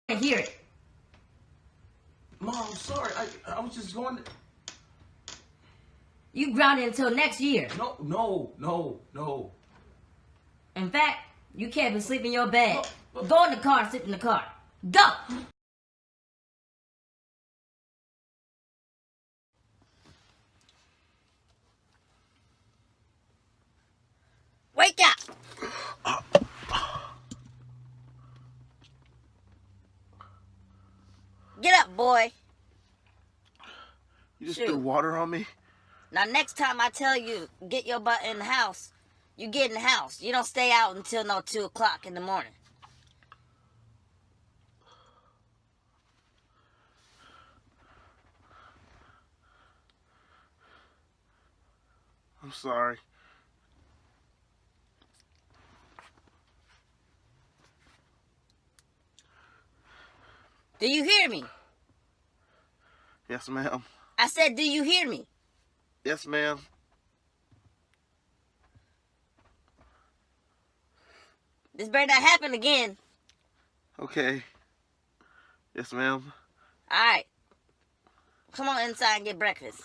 to hear it. Mom, I'm sorry. I was just going to... You grounded until next year. No. In fact, you can't even sleep in your bed. No. Go in the car and sit in the car. Go! Wake up! Get up, boy. You just threw water on me? Now, next time I tell you, get your butt in the house, you get in the house. You don't stay out until 2 o'clock in the morning. I'm sorry. Do you hear me? Yes, ma'am. I said, do you hear me? Yes, ma'am. This better not happen again. Okay. Yes, ma'am. All right. Come on inside and get breakfast.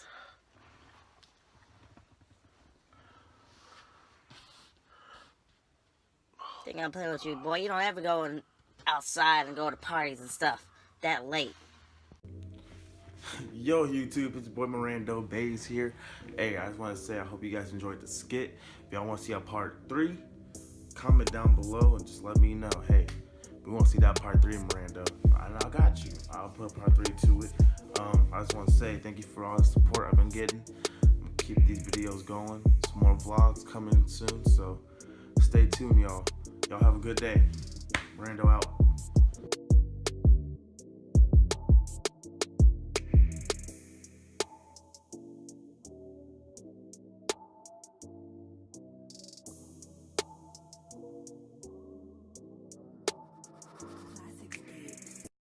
Think I'm playing with you, boy. You don't ever go outside and go to parties and stuff that late. Yo, YouTube, it's your boy Mrando Bays here. Hey, I just want to say I hope you guys enjoyed the skit. If y'all want to see a part 3, comment down below and just let me know. Hey, we want to see that part 3, Mrando. I got you. I'll put part 3 to it. I just want to say thank you for all the support I've been getting. I'm gonna keep these videos going. Some more vlogs coming soon, so stay tuned, y'all. Y'all have a good day. Mrando out.